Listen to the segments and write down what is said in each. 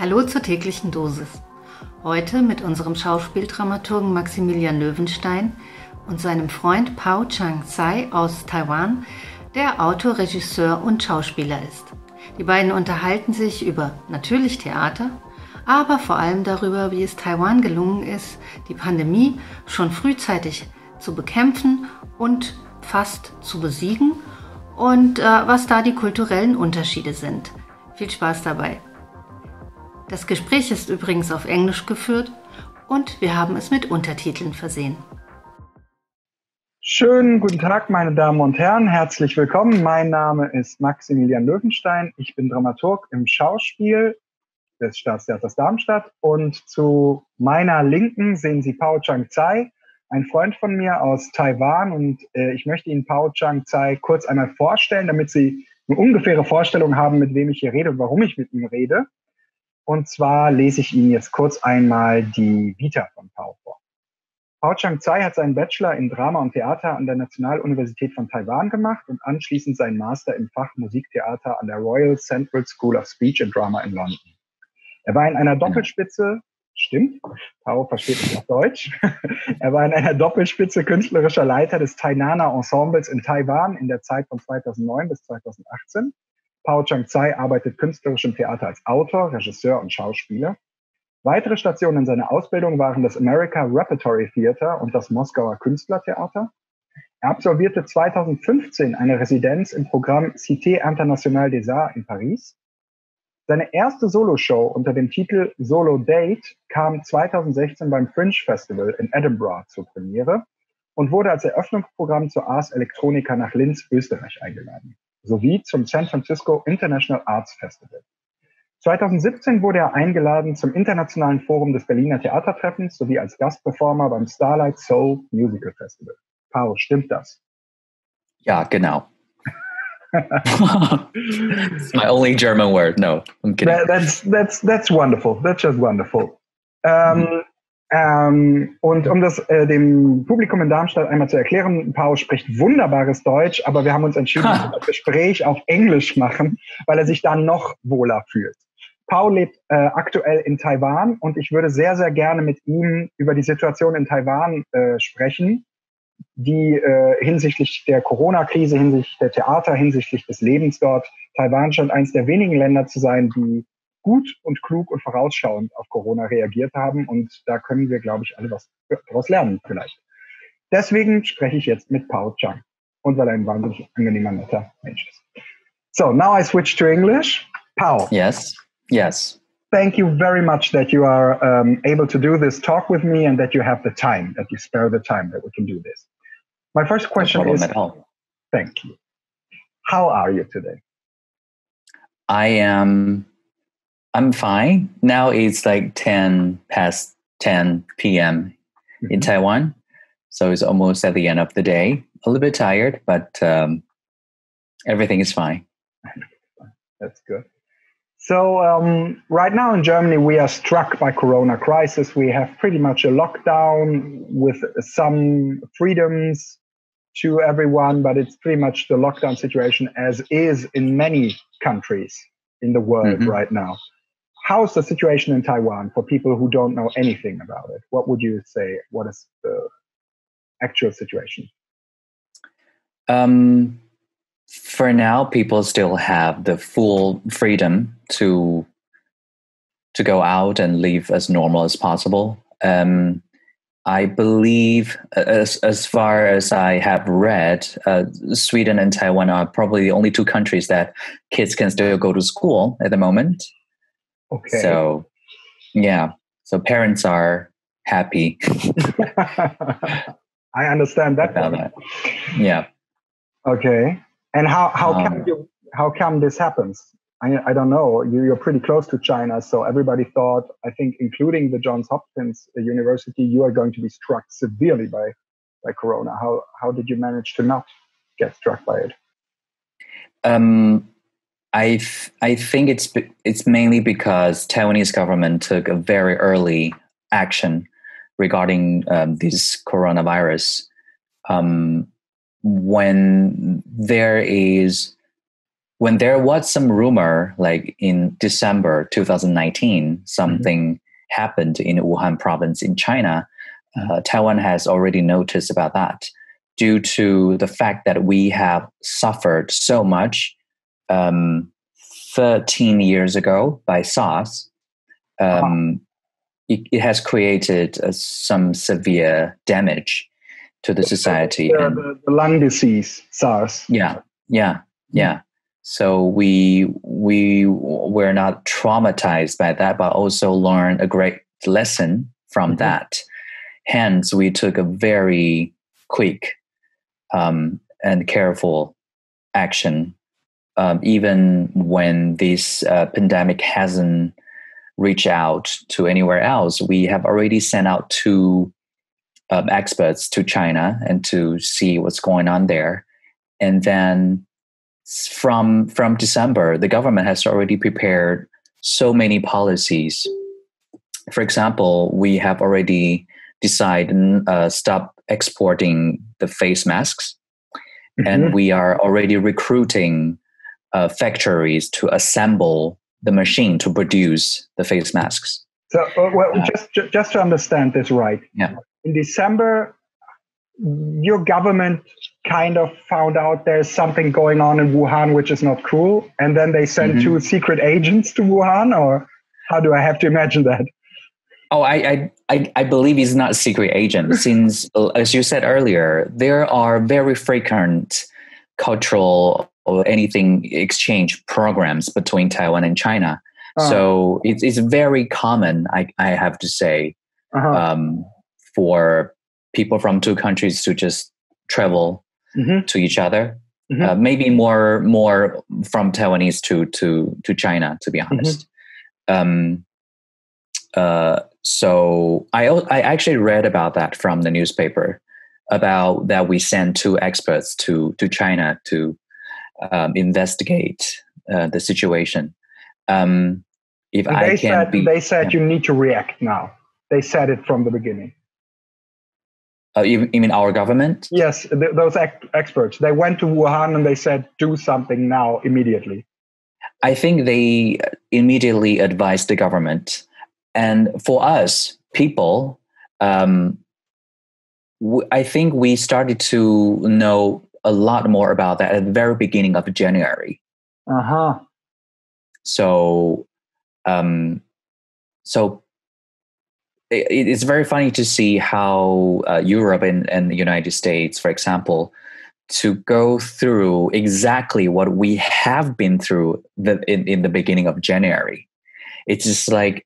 Hallo zur täglichen Dosis. Heute mit unserem Schauspieldramaturgen Maximilian Löwenstein und seinem Freund Pao-Chang Tsai aus Taiwan, der Autor, Regisseur und Schauspieler ist. Die beiden unterhalten sich über natürlich Theater, aber vor allem darüber, wie es Taiwan gelungen ist, die Pandemie schon frühzeitig zu bekämpfen und fast zu besiegen und was da die kulturellen Unterschiede sind. Viel Spaß dabei. Das Gespräch ist übrigens auf Englisch geführt und wir haben es mit Untertiteln versehen. Schönen guten Tag, meine Damen und Herren. Herzlich willkommen. Mein Name ist Maximilian Löwenstein. Ich bin Dramaturg im Schauspiel des Staatstheaters Darmstadt. Und zu meiner Linken sehen Sie Pao-Chang Tsai, ein Freund von mir aus Taiwan. Und ich möchte Ihnen Pao-Chang Tsai kurz einmal vorstellen, damit Sie eine ungefähre Vorstellung haben, mit wem ich hier rede und warum ich mit ihm rede. Und zwar lese ich Ihnen jetzt kurz einmal die Vita von Pao vor. Pao-Chang Tsai hat seinen Bachelor in Drama und Theater an der Nationaluniversität von Taiwan gemacht und anschließend seinen Master im Fach Musiktheater an der Royal Central School of Speech and Drama in London. Er war in einer Doppelspitze, stimmt, Pao versteht nicht auf Deutsch, er war in einer Doppelspitze künstlerischer Leiter des Taiwaner Ensembles in Taiwan in der Zeit von 2009 bis 2018. Pao-Chang Tsai arbeitet künstlerisch im Theater als Autor, Regisseur und Schauspieler. Weitere Stationen in seiner Ausbildung waren das America Repertory Theater und das Moskauer Künstlertheater. Er absolvierte 2015 eine Residenz im Programm Cité Internationale des Arts in Paris. Seine erste Soloshow unter dem Titel Solo Date kam 2016 beim Fringe Festival in Edinburgh zur Premiere und wurde als Eröffnungsprogramm zur Ars Electronica nach Linz, Österreich eingeladen, sowie zum San Francisco International Arts Festival. 2017 wurde er eingeladen zum Internationalen Forum des Berliner Theatertreffens sowie als Gastperformer beim Starlight Soul Musical Festival. Pao, stimmt das? Ja, genau. It's my only German word. No, I'm kidding. That's wonderful. That's just wonderful. Und um das dem Publikum in Darmstadt einmal zu erklären, Pao spricht wunderbares Deutsch, aber wir haben uns entschieden, das Gespräch auf Englisch machen, weil er sich da noch wohler fühlt. Pao lebt aktuell in Taiwan und ich würde sehr, sehr gerne mit ihm über die Situation in Taiwan sprechen, die hinsichtlich der Corona-Krise, hinsichtlich der Theater, hinsichtlich des Lebens dort. Taiwan scheint eines der wenigen Länder zu sein, die gut und klug und vorausschauend auf Corona reagiert haben. Und da können wir, glaube ich, alle was daraus lernen vielleicht. Deswegen spreche ich jetzt mit Pao-Chang. Und weil er ein wahnsinnig angenehmer, netter Mensch ist. So, now I switch to English. Pao. Yes. Yes. Thank you very much that you are able to do this talk with me and that you have the time, that you spare the time that we can do this. My first question is, thank you. How are you today? I'm fine. Now it's like 10 past 10 p.m. in Taiwan. So it's almost at the end of the day. A little bit tired, but everything is fine. That's good. So right now in Germany, we are struck by Corona crisis. We have pretty much a lockdown with some freedoms to everyone, but it's pretty much the lockdown situation as is in many countries in the world right now. How's the situation in Taiwan for people who don't know anything about it? What would you say? What is the actual situation? For now, people still have the full freedom to go out and live as normal as possible. I believe, as far as I have read, Sweden and Taiwan are probably the only two countries that kids can still go to school at the moment. Okay. So, yeah. So parents are happy. I understand that. Yeah. Okay. And how come this happens? I don't know. You're pretty close to China, so everybody thought, I think, including the Johns Hopkins University, you are going to be struck severely by Corona. How did you manage to not get struck by it? I think it's mainly because Taiwanese government took a very early action regarding this coronavirus. When there is when there was some rumor, like in December 2019, something happened in Wuhan province in China, Taiwan has already noticed about that due to the fact that we have suffered so much 13 years ago by SARS. It has created some severe damage to the society. The lung disease, SARS. Yeah. So we were not traumatized by that, but also learned a great lesson from that. Hence, we took a very quick and careful action, even when this pandemic hasn't reached out to anywhere else. We have already sent out 2 experts to China and to see what's going on there. And then from December, the government has already prepared so many policies. For example, we have already decided stop exporting the face masks, and we are already recruiting factories to assemble the machine to produce the face masks. So, just to understand this right, in December, your government kind of found out there's something going on in Wuhan which is not cool, and then they sent 2 secret agents to Wuhan, or how do I have to imagine that? Oh, I believe it's not secret agent, since, as you said earlier, there are very frequent cultural or anything exchange programs between Taiwan and China. So it's very common, I have to say, for people from 2 countries to just travel to each other. Maybe more from Taiwanese to China, to be honest. So I actually read about that from the newspaper, about that we sent 2 experts to China to investigate the situation. They said you need to react now. They said it from the beginning. You mean our government? Yes, those experts. They went to Wuhan and they said, do something now, immediately. I think they immediately advised the government. And for us, people, I think we started to know a lot more about that at the very beginning of January. So it's very funny to see how Europe and the United States, for example, to go through exactly what we have been through in the beginning of January. It's just like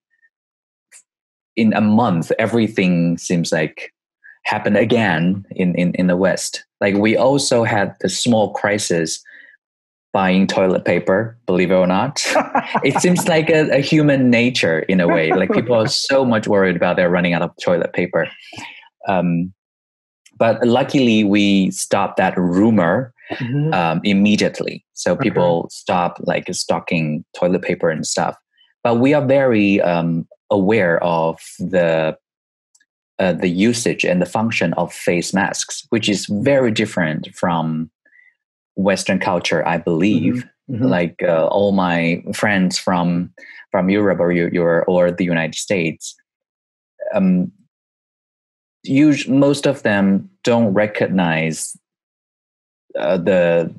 in a month, everything seems like happened again in the West. Like we also had the small crisis buying toilet paper, believe it or not. It seems like a human nature in a way. Like people are so much worried about they're running out of toilet paper. But luckily we stopped that rumor immediately. So people stopped like stocking toilet paper and stuff. But we are very aware of the usage and the function of face masks, which is very different from Western culture, I believe. Like all my friends from Europe or the United States, most of them don't recognize the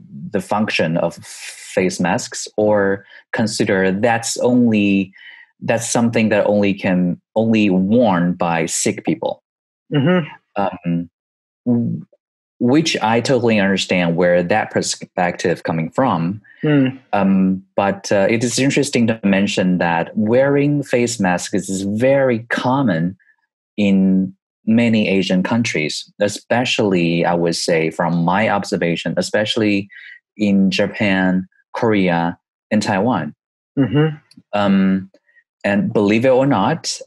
function of face masks, or consider that's something that only worn by sick people. Which I totally understand where that perspective coming from. But it is interesting to mention that wearing face masks is very common in many Asian countries, especially, I would say, from my observation, especially in Japan, Korea, and Taiwan. And believe it or not,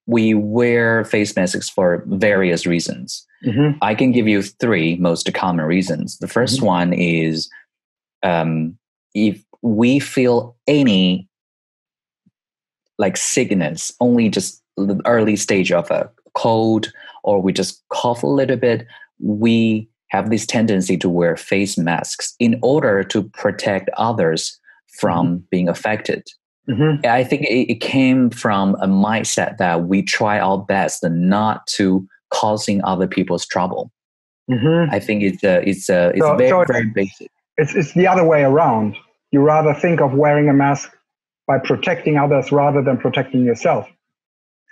we wear face masks for various reasons. I can give you 3 most common reasons. The first one is if we feel any like sickness, only just the early stage of a cold, or we just cough a little bit, we have this tendency to wear face masks in order to protect others from being affected. I think it came from a mindset that we try our best not to causing other people's trouble. I think it's very basic. It's the other way around. You rather think of wearing a mask by protecting others rather than protecting yourself.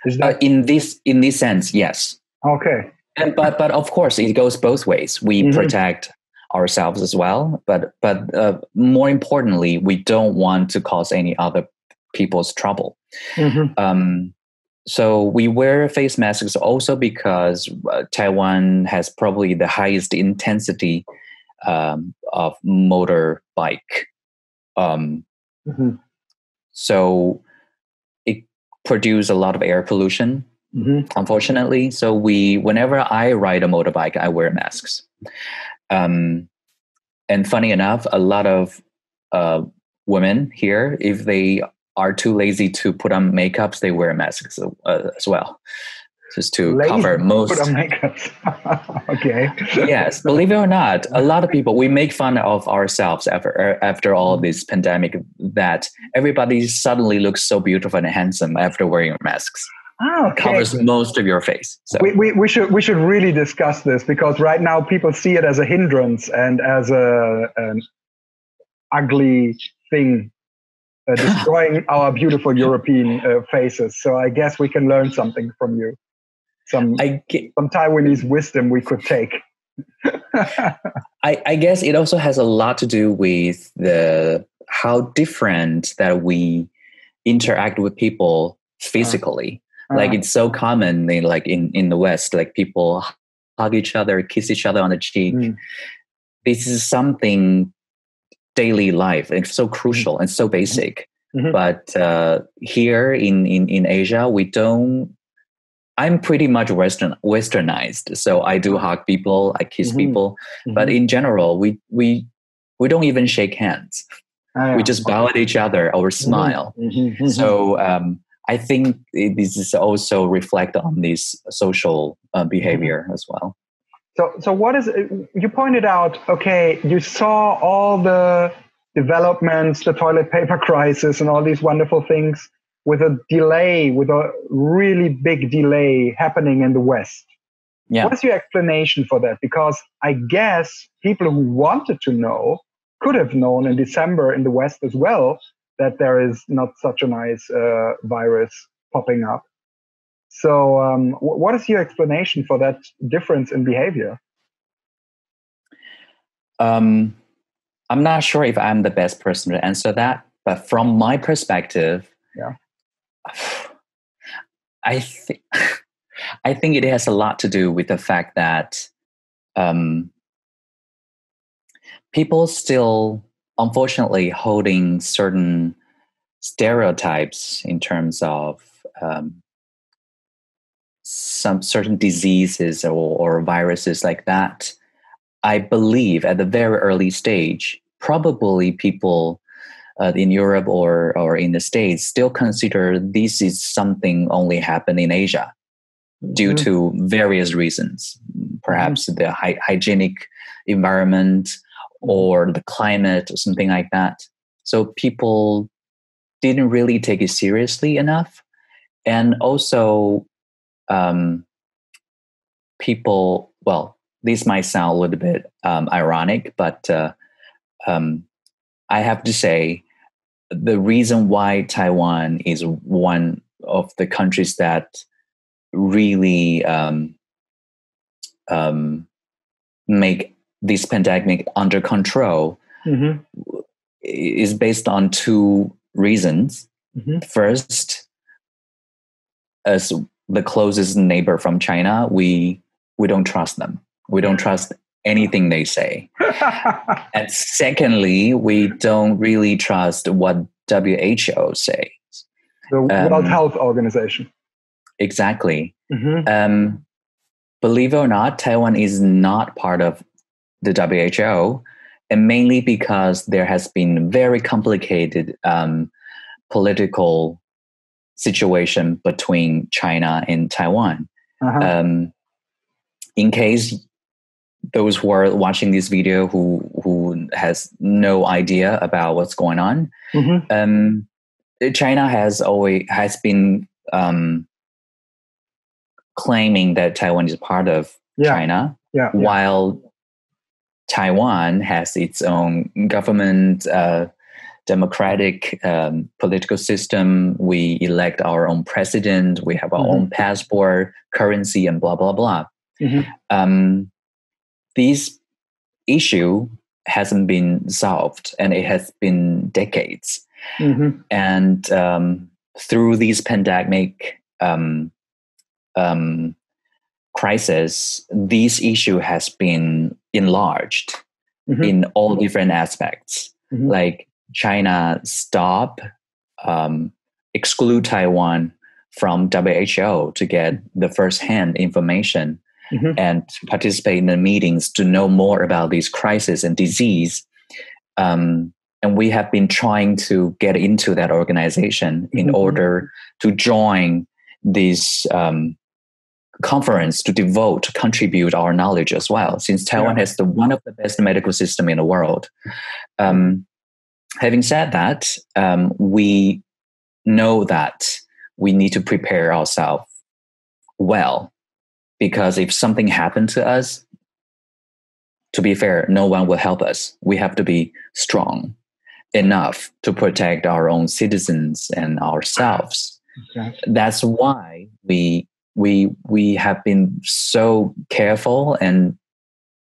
Is that in this sense? Yes. Okay. But of course, it goes both ways. We protect ourselves as well, but more importantly, we don't want to cause any other people's trouble. So we wear face masks also because Taiwan has probably the highest intensity of motorbike. So it produces a lot of air pollution, unfortunately. So whenever I ride a motorbike, I wear masks. And funny enough, a lot of women here, if they are too lazy to put on makeups, they wear masks as well, just to cover most. Put on makeups. Okay. Yes, believe it or not, a lot of people, we make fun of ourselves after all this pandemic, that everybody suddenly looks so beautiful and handsome after wearing masks. Okay. Covers most of your face. So we should really discuss this, because right now people see it as a hindrance and as an ugly thing, destroying our beautiful European faces. So I guess we can learn something from you. Some Taiwanese wisdom we could take. I guess it also has a lot to do with how different that we interact with people physically. Like it's so common in the West, like people hug each other, kiss each other on the cheek. This is something daily life. It's so crucial and so basic. But here in Asia, we don't. I'm pretty much westernized, so I do hug people, I kiss people, but in general, we don't even shake hands. We just bow at each other or smile. So I think this is also reflect on this social behavior as well. So what is you pointed out? Okay, you saw all the developments, the toilet paper crisis, and all these wonderful things with a really big delay happening in the West. Yeah. What's your explanation for that? Because I guess people who wanted to know could have known in December in the West as well that there is not such a nice virus popping up. So what is your explanation for that difference in behavior? I'm not sure if I'm the best person to answer that, but from my perspective, I think it has a lot to do with the fact that people still, unfortunately, holding certain stereotypes in terms of some certain diseases or viruses like that. I believe at the very early stage, probably people in Europe or in the States still consider this is something only happen in Asia due to various reasons, perhaps the hygienic environment or the climate or something like that. So people didn't really take it seriously enough. And also people, well, this might sound a little bit ironic, but I have to say the reason why Taiwan is one of the countries that really make this pandemic under control is based on two reasons. First, as the closest neighbor from China, we don't trust them. We don't trust anything they say. And secondly, we don't really trust what WHO says. The World Health Organization. Exactly. Believe it or not, Taiwan is not part of the WHO, and mainly because there has been very complicated political situation between China and Taiwan. In case those who are watching this video who has no idea about what's going on, China has been claiming that Taiwan is part of China, while Taiwan has its own government, democratic political system. We elect our own president. We have our own passport, currency, and blah, blah, blah. This issue hasn't been solved, and it has been decades. And through these pandemic crisis, this issue has been enlarged in all different aspects. Like China exclude Taiwan from WHO to get the first-hand information and participate in the meetings to know more about these crises and disease. And we have been trying to get into that organization in order to join this conference to contribute our knowledge as well, since Taiwan has one of the best medical system in the world. Having said that, we know that we need to prepare ourselves well, because if something happened to us, to be fair, no one will help us. We have to be strong enough to protect our own citizens and ourselves. That's why we have been so careful and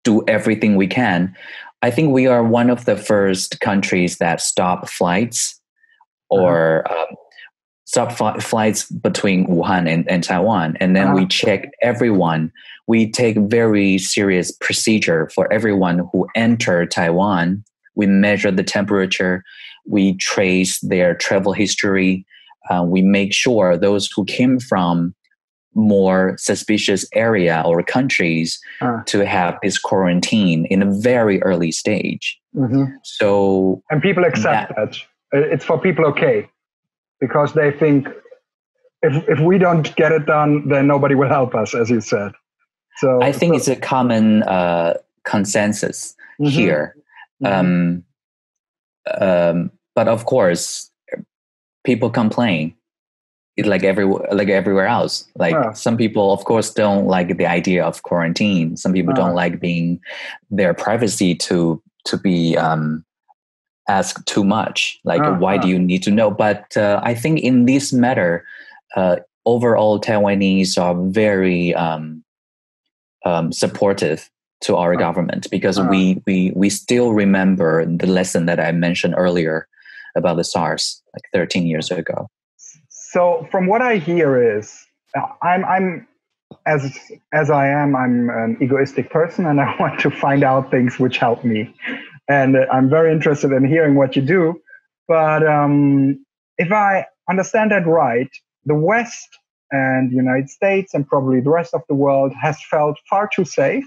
do everything we can. I think we are one of the first countries that stop flights or flights between Wuhan and Taiwan. And then we check everyone. We take very serious procedure for everyone who enter Taiwan. We measure the temperature. We trace their travel history. We make sure those who came from more suspicious area or countries to have this quarantine in a very early stage. So, and people accept that. It's for people okay, because they think if we don't get it done, then nobody will help us, as you said. So I think it's a common consensus here. But of course, people complain. Like everywhere else. Some people, of course, don't like the idea of quarantine. Some people don't like being their privacy to be asked too much. Why do you need to know? But I think in this matter, overall Taiwanese are very supportive to our government, because we still remember the lesson that I mentioned earlier about the SARS 13 years ago. So from what I hear is, I'm as I am, I'm an egoistic person, and I want to find out things which help me. And I'm very interested in hearing what you do. But if I understand that right, the West and the United States and probably the rest of the world has felt far too safe,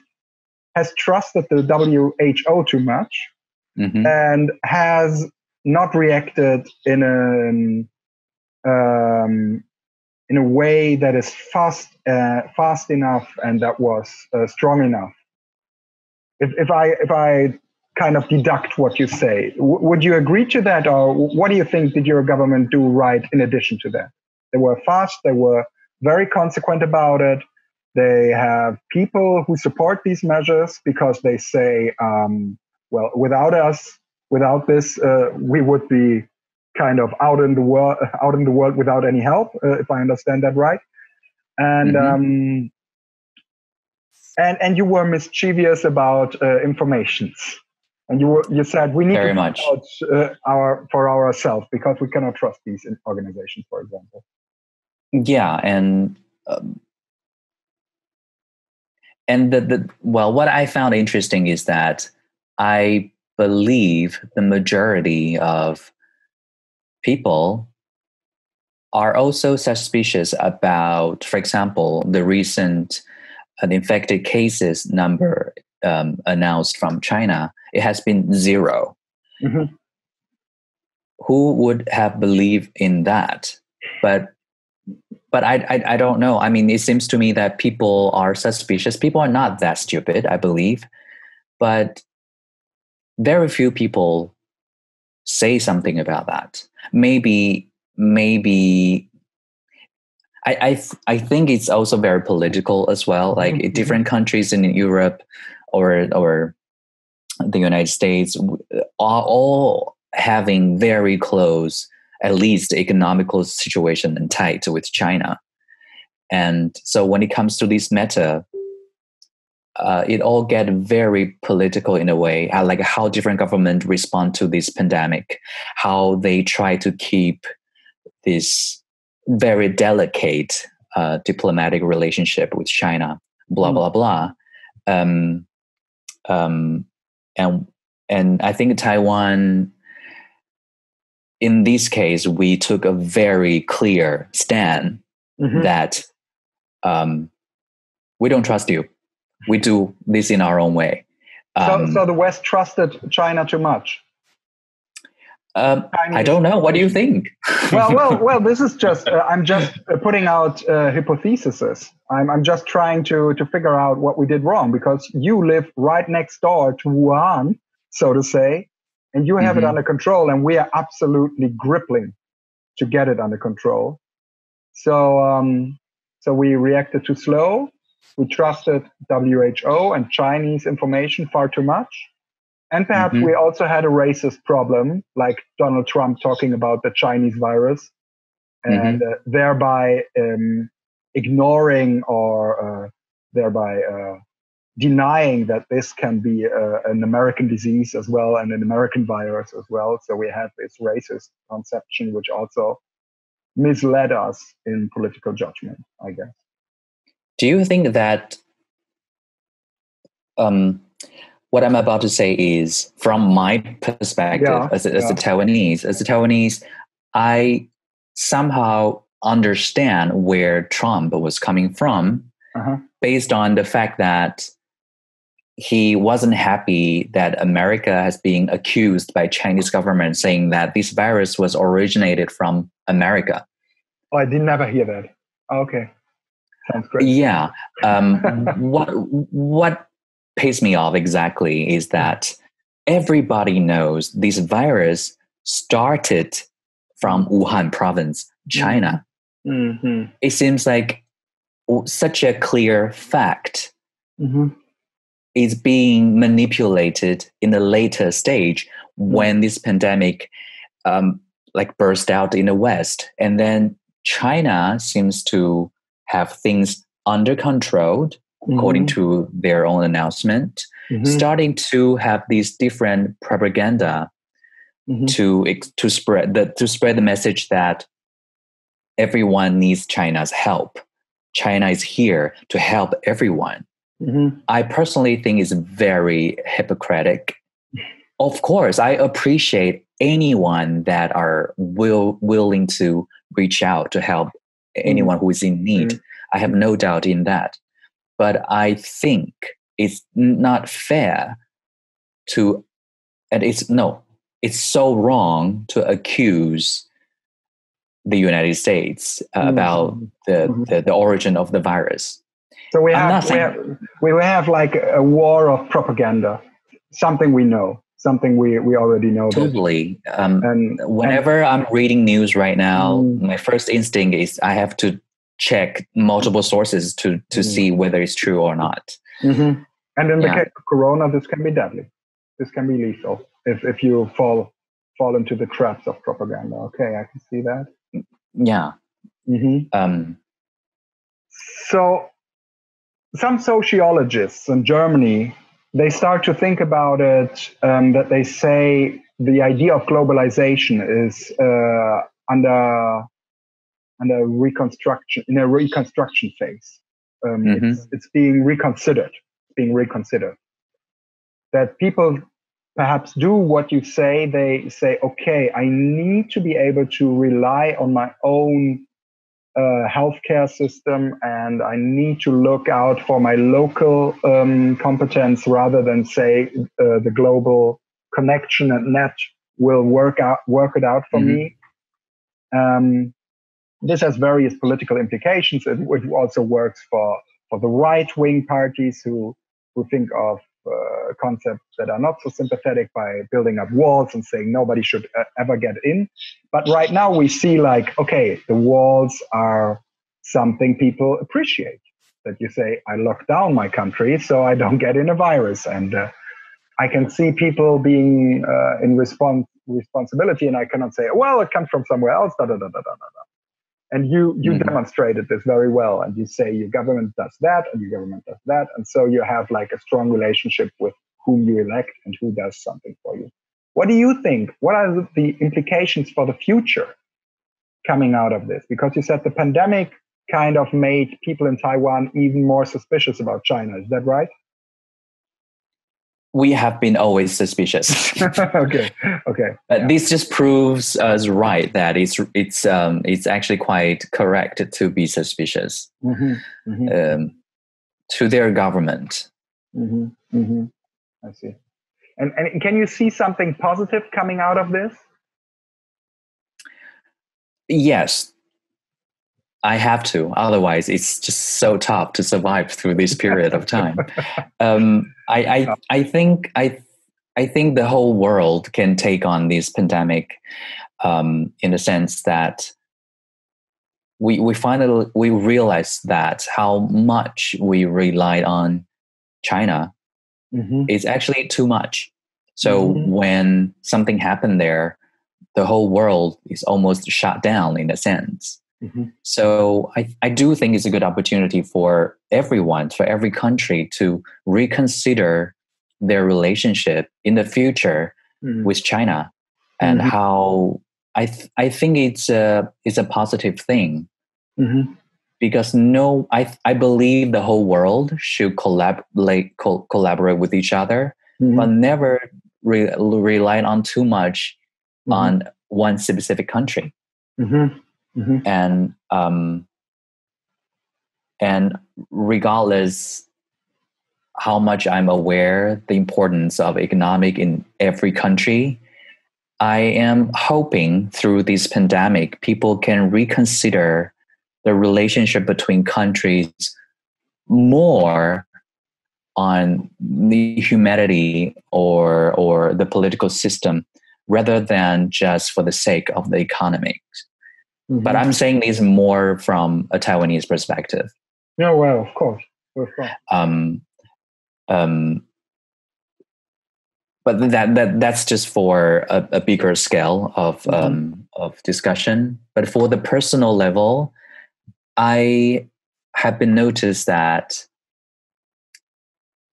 has trusted the WHO too much, and has not reacted in a way that is fast enough and that was strong enough. If I kind of deduct what you say, would you agree to that, or what do you think did your government do right in addition to that? They were fast. They were very consequent about it. They have people who support these measures because they say, well, without this, we would be kind of out in the world without any help, if I understand that right. And and you were mischievous about informations, and you said we need very to much for ourselves, because we cannot trust these organizations, for example. Yeah, and what I found interesting is that I believe the majority of people are also suspicious about, for example, the recent infected cases number announced from China. It has been 0. Who would have believed in that? But but I don't know. I mean, it seems to me that people are suspicious. People are not that stupid, I believe, but very few people say something about that. Maybe I think it's also very political as well. Like different countries in Europe or the United States are all having very close, at least economical situation and tight with China. And so when it comes to this matter, it all get very political in a way, like how different governments respond to this pandemic, how they try to keep this very delicate diplomatic relationship with China, blah, blah, blah. And I think Taiwan, in this case, we took a very clear stand that we don't trust you. We do this in our own way. So the West trusted China too much? I don't know. What do you think? well. This is just. I'm just putting out hypotheses. I'm just trying to figure out what we did wrong, because you live right next door to Wuhan, so to say, and you have it under control, and we are absolutely gripping to get it under control. So we reacted too slow. We trusted WHO and Chinese information far too much. And perhaps we also had a racist problem, like Donald Trump talking about the Chinese virus, and thereby ignoring or thereby denying that this can be an American disease as well and an American virus as well. So we had this racist conception, which also misled us in political judgment, I guess. Do you think that what I'm about to say is, from my perspective as a Taiwanese, I somehow understand where Trump was coming from based on the fact that he wasn't happy that America has been accused by Chinese government saying that this virus was originated from America. Oh, I did never hear that. Oh, okay. Sounds great. Yeah. What pissed me off exactly is that everybody knows this virus started from Wuhan province, China. It seems like such a clear fact is being manipulated in a later stage when this pandemic burst out in the West. And then China seems to have things under control, according to their own announcement, starting to have these different propaganda to spread the message that everyone needs China's help. China is here to help everyone. I personally think it's very hypocritical. Of course, I appreciate anyone that are willing to reach out to help anyone who is in need. I have no doubt in that. But I think it's not fair it's so wrong to accuse the United States about the origin of the virus. So we have like a war of propaganda, something we know. Something we already know. Totally. Whenever I'm reading news right now, my first instinct is I have to check multiple sources to see whether it's true or not. And in the case of Corona, this can be deadly. This can be lethal if you fall into the traps of propaganda. Okay, I can see that. Yeah. So some sociologists in Germany, they start to think about it, that they say the idea of globalization is under reconstruction, in a reconstruction phase. It's being reconsidered. That people perhaps do what you say. They say, okay, I need to be able to rely on my own healthcare system, and I need to look out for my local competence rather than say the global connection and net will work it out for me. this has various political implications. It also works for the right-wing parties who think of concepts that are not so sympathetic by building up walls and saying nobody should ever get in. But right now we see like, okay, the walls are something people appreciate. That you say, I lock down my country so I don't get in a virus. And I can see people being in responsibility, and I cannot say, well, it comes from somewhere else, da, da, da, da, da, da. And you demonstrated this very well. And you say your government does that and your government does that. And so you have like a strong relationship with whom you elect and who does something for you. What do you think? What are the implications for the future coming out of this? Because you said the pandemic kind of made people in Taiwan even more suspicious about China. Is that right? We have been always suspicious. Okay. But this just proves us right that it's actually quite correct to be suspicious to their government. I see. And can you see something positive coming out of this? Yes, I have to. Otherwise, it's just so tough to survive through this period of time. I think the whole world can take on this pandemic in the sense that we finally realize that how much we relied on China is actually too much. So when something happened there, the whole world is almost shut down in a sense. So I do think it's a good opportunity for everyone, for every country to reconsider their relationship in the future with China, and how I think it's a positive thing, because I believe the whole world should collaborate with each other, but never rely on too much on one specific country. And regardless how much I'm aware the importance of economic in every country, I am hoping through this pandemic people can reconsider the relationship between countries more on the humanity or the political system rather than just for the sake of the economics. But I'm saying this more from a Taiwanese perspective. Yeah, well, of course. But that's just for a bigger scale of discussion. But for the personal level, I have been noticed that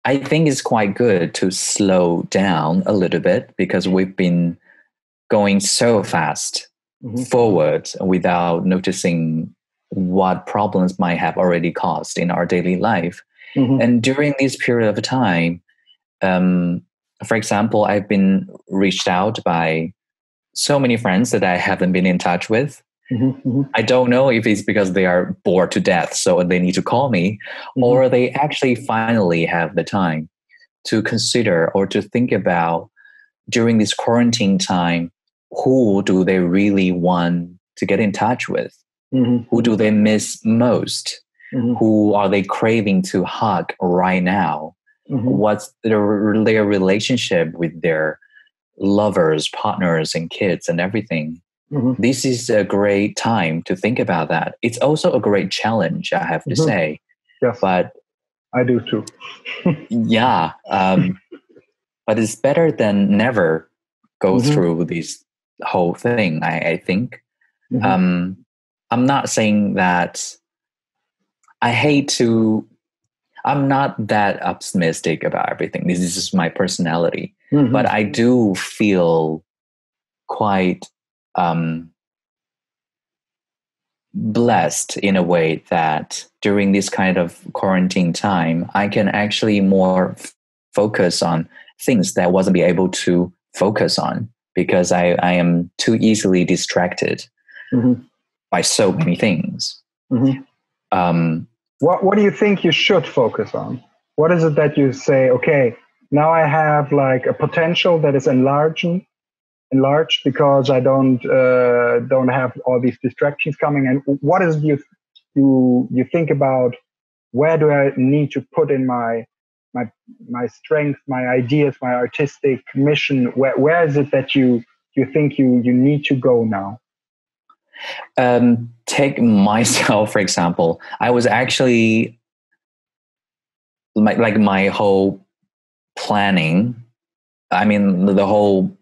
I think it's quite good to slow down a little bit, because we've been going so fast forward without noticing what problems might have already caused in our daily life. And during this period of time, for example, I've been reached out by so many friends that I haven't been in touch with. I don't know if it's because they are bored to death, so they need to call me, or they actually finally have the time to consider or to think about during this quarantine time, who do they really want to get in touch with? Who do they miss most? Who are they craving to hug right now? What's their relationship with their lovers, partners, and kids and everything? This is a great time to think about that. It's also a great challenge, I have to say. Yes, but I do too. Yeah, but it's better than never go through this whole thing, I think. I'm not saying that I'm not that optimistic about everything. This is just my personality. But I do feel quite blessed in a way that during this kind of quarantine time, I can actually more focus on things that I wasn't be able to focus on because I am too easily distracted by so many things. What do you think you should focus on? What is it that you say, okay, now I have like a potential that is enlarging, enlarged because I don't have all these distractions coming. And what is you think about? Where do I need to put in my strength, my ideas, my artistic mission? Where is it that you think you need to go now? Take myself, for example. I was actually my whole planning. I mean, the whole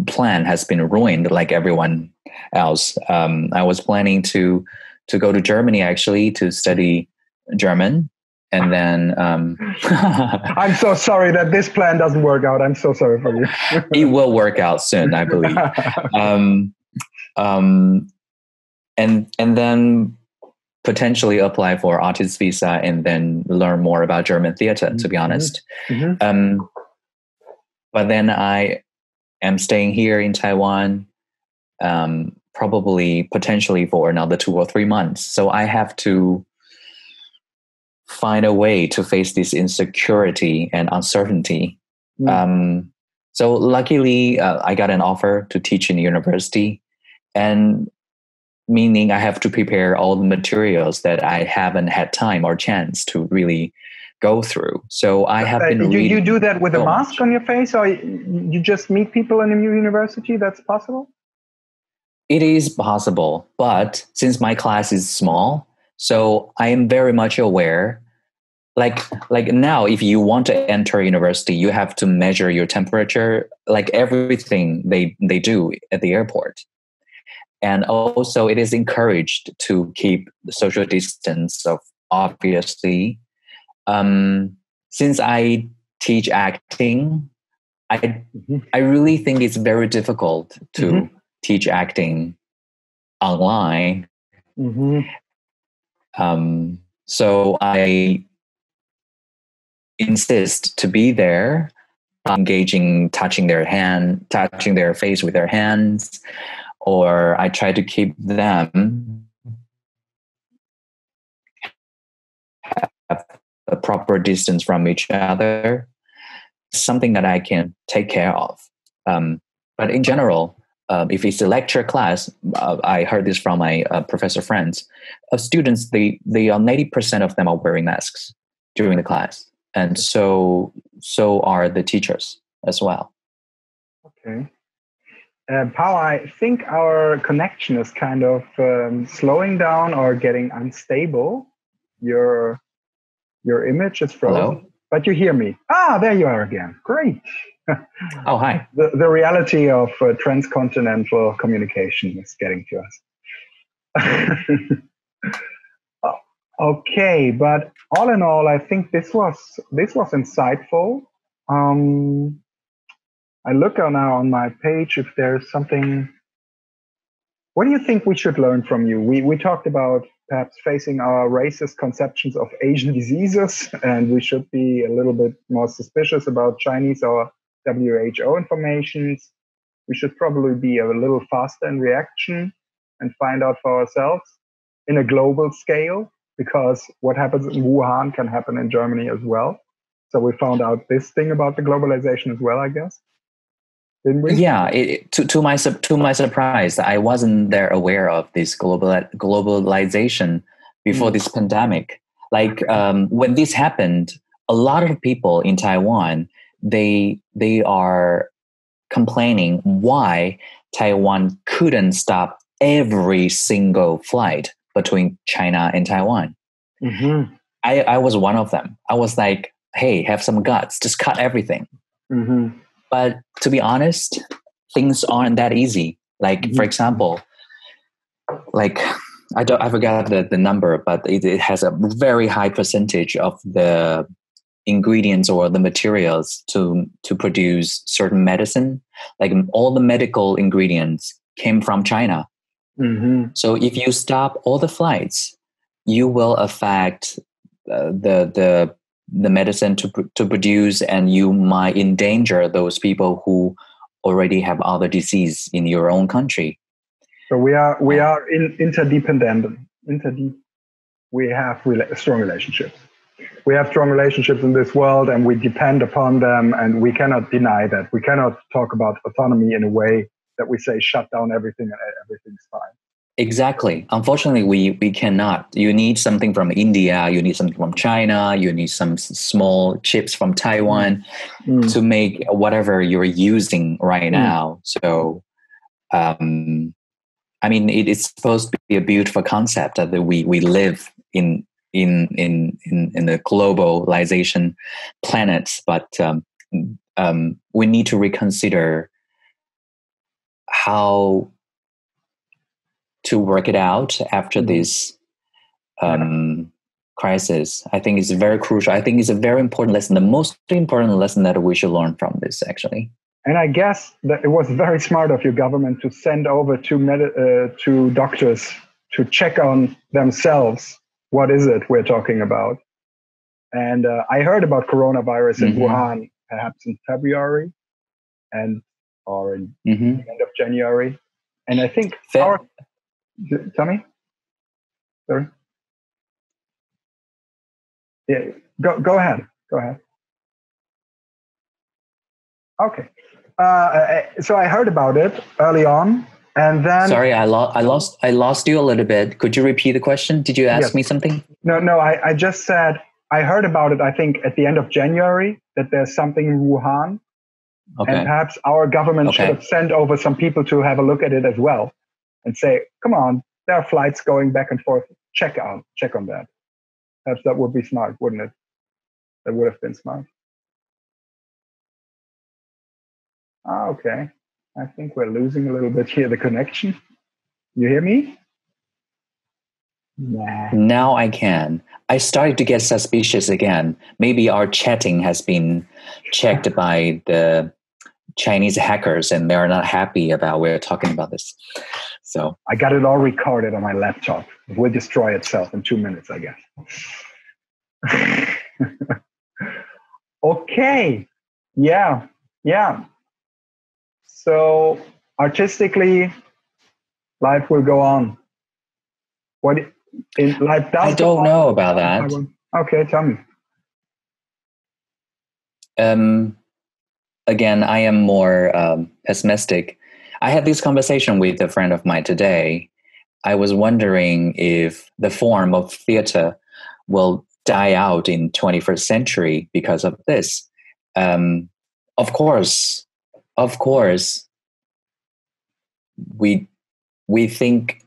plan has been ruined like everyone else. I was planning to go to Germany actually to study German, and then I'm so sorry that this plan doesn't work out. I'm so sorry for you. It will work out soon, I believe. And then potentially apply for artist visa and then learn more about German theater, to be honest. Mm-hmm. But then I am staying here in Taiwan, potentially for another 2 or 3 months. So I have to find a way to face this insecurity and uncertainty. So luckily, I got an offer to teach in university, and meaning I have to prepare all the materials that I haven't had time or chance to really go through. So I have been reading. You do that with a mask on your face, or you just meet people in a university? That's possible? It is possible, but since my class is small, so I am very much aware. Like now, if you want to enter university, you have to measure your temperature, like everything they do at the airport. And also it is encouraged to keep the social distance of obviously. Since I teach acting, I really think it's very difficult to teach acting online. So I insist to be there, engaging, touching their face with their hands, or I try to keep them have a proper distance from each other, something that I can take care of. But in general, if it's a lecture class, I heard this from my professor friends, students, they are 90% of them are wearing masks during the class. And so are the teachers as well. Okay. Pao, I think our connection is kind of slowing down or getting unstable. Your image is frozen. Hello? But you hear me. Ah, there you are again. Great. Oh, hi. The reality of transcontinental communication is getting to us. Okay, but all in all, I think this was insightful. I look now on my page if there's something. What do you think we should learn from you? We talked about perhaps facing our racist conceptions of Asian diseases, and we should be a little bit more suspicious about Chinese or WHO informations. We should probably be a little faster in reaction and find out for ourselves in a global scale, because what happens in Wuhan can happen in Germany as well. So we found out this thing about the globalization as well, I guess. Didn't we? Yeah, to my surprise, I wasn't there aware of this globalization before this pandemic. Like when this happened, a lot of people in Taiwan, they are complaining why Taiwan couldn't stop every single flight between China and Taiwan. I was one of them. I was like, hey, have some guts, just cut everything. But to be honest, things aren't that easy. Like, for example, like I forgot the number, but it has a very high percentage of the ingredients or the materials to produce certain medicine. Like all the medical ingredients came from China. So if you stop all the flights, you will affect the medicine to produce, and you might endanger those people who already have other disease in your own country. So we are interdependent. We have strong relationships. We have strong relationships in this world, and we depend upon them, and we cannot deny that. We cannot talk about autonomy in a way that we say shut down everything and everything's fine. Exactly. Unfortunately, we cannot. You need something from India, you need something from China, you need some small chips from Taiwan to make whatever you're using right now. So, I mean, it's supposed to be a beautiful concept that we live in the globalization planet, but we need to reconsider how to work it out after this crisis. I think it's very crucial. I think it's a very important lesson, the most important lesson that we should learn from this, actually. And I guess that it was very smart of your government to send over two doctors to check on themselves. What is it we're talking about? And I heard about coronavirus in Wuhan, perhaps in February or in the end of January. And I think tell me? Sorry? Yeah, go ahead. Go ahead. Okay. So I heard about it early on, and then... Sorry, I lost you a little bit. Could you repeat the question? Did you ask me something? No, I just said I heard about it, I think, at the end of January, that there's something in Wuhan. Okay. And perhaps our government should have sent over some people to have a look at it as well and say, come on, there are flights going back and forth. Check on that. Perhaps that would be smart, wouldn't it? That would have been smart. Okay. I think we're losing a little bit here, the connection. You hear me? Nah. Now I can. I started to get suspicious again. Maybe our chatting has been checked by the Chinese hackers and they're not happy about we're talking about this. So I got it all recorded on my laptop. It will destroy itself in 2 minutes, I guess. Okay. Yeah. So artistically, life will go on. What in life does? I don't know about that. Okay, tell me. Again, I am more pessimistic. I had this conversation with a friend of mine today. I was wondering if the form of theater will die out in 21st century because of this. Of course, we think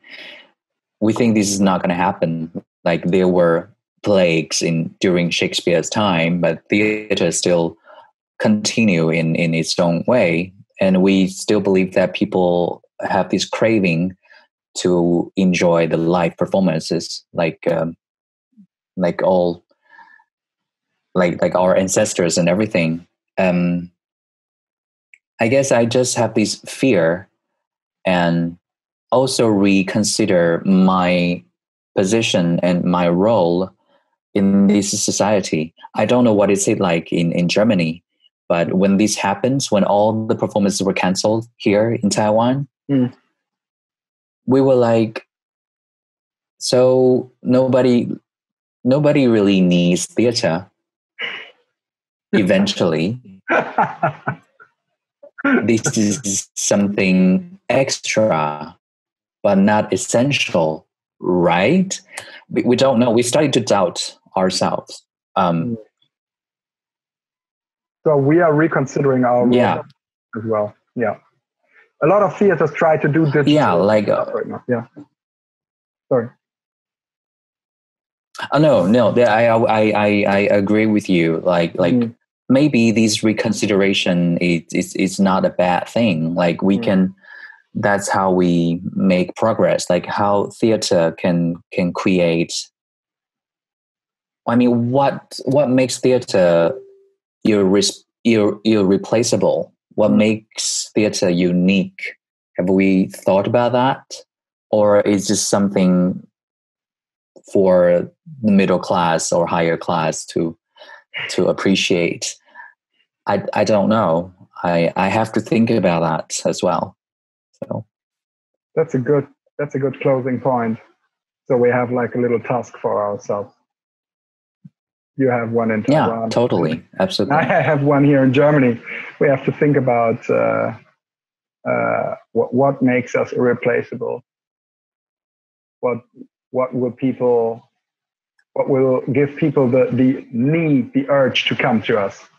this is not going to happen. Like there were plagues during Shakespeare's time, but theater still continue in its own way, and we still believe that people have this craving to enjoy the live performances, like our ancestors and everything. I guess I just have this fear and also reconsider my position and my role in this society. I don't know what it's like in Germany, but when this happens, when all the performances were canceled here in Taiwan, we were like, so nobody really needs theater eventually. This is something extra, but not essential, right? We don't know. We started to doubt ourselves. So we are reconsidering our role as well. Yeah. A lot of theaters try to do this. Yeah, like... right now. Yeah. Sorry. No. I agree with you. Like maybe this reconsideration is not a bad thing. Like we can, that's how we make progress. Like how theater can create. I mean, what makes theater irreplaceable? What makes theater unique? Have we thought about that, or is this something for the middle class or higher class to appreciate? I don't know. I have to think about that as well. So that's a good closing point. So we have like a little task for ourselves. You have one in Taiwan. Yeah, totally, absolutely. I have one here in Germany. We have to think about what makes us irreplaceable? What will give people the need, the urge to come to us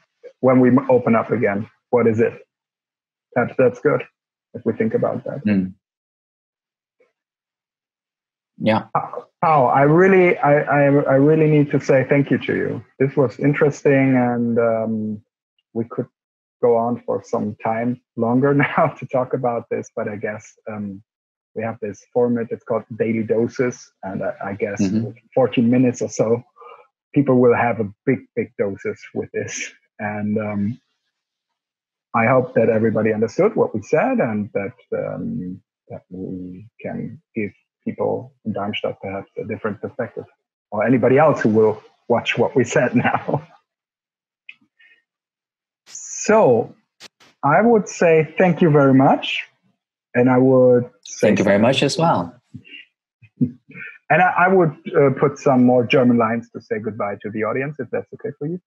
when we open up again? What is it? That's good if we think about that. Mm. Yeah. Pao, I really need to say thank you to you. This was interesting, and we could go on for some time longer now to talk about this, but I guess we have this format. It's called Daily Doses, and I guess 14 minutes or so, people will have a big doses with this. And I hope that everybody understood what we said, and that we can give people in Darmstadt perhaps a different perspective, or anybody else who will watch what we said now. So I would say thank you very much. And I would say thank you very much as well. And I would put some more German lines to say goodbye to the audience, if that's okay for you.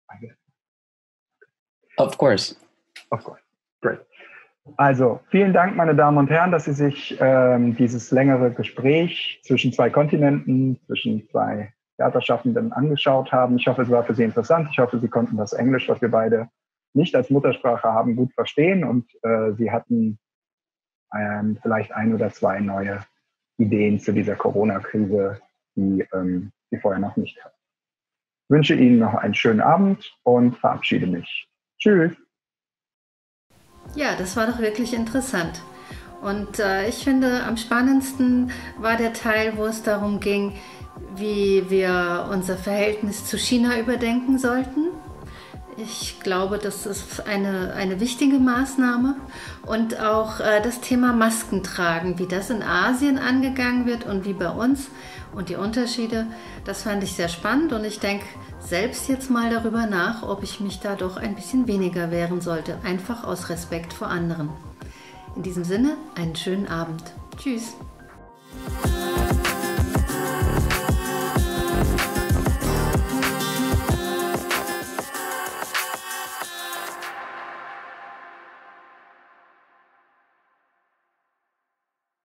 I guess. Of course. Of course. Great. Also, vielen Dank, meine Damen und Herren, dass Sie sich dieses längere Gespräch zwischen zwei Kontinenten, zwischen zwei Theaterschaffenden angeschaut haben. Ich hoffe, es war für Sie interessant. Ich hoffe, Sie konnten das Englisch, was wir beide nicht als Muttersprache haben, gut verstehen, und Sie hatten vielleicht ein oder zwei neue Ideen zu dieser Corona-Krise, die Sie vorher noch nicht hatten. Ich wünsche Ihnen noch einen schönen Abend und verabschiede mich. Tschüss. Ja, das war doch wirklich interessant. Und ich finde, am spannendsten war der Teil, wo es darum ging, wie wir unser Verhältnis zu China überdenken sollten. Ich glaube, das ist eine wichtige Maßnahme. Und auch das Thema Masken tragen, wie das in Asien angegangen wird und wie bei uns, und die Unterschiede, das fand ich sehr spannend. Und ich denke selbst jetzt mal darüber nach, ob ich mich da doch ein bisschen weniger wehren sollte, einfach aus Respekt vor anderen. In diesem Sinne, einen schönen Abend. Tschüss.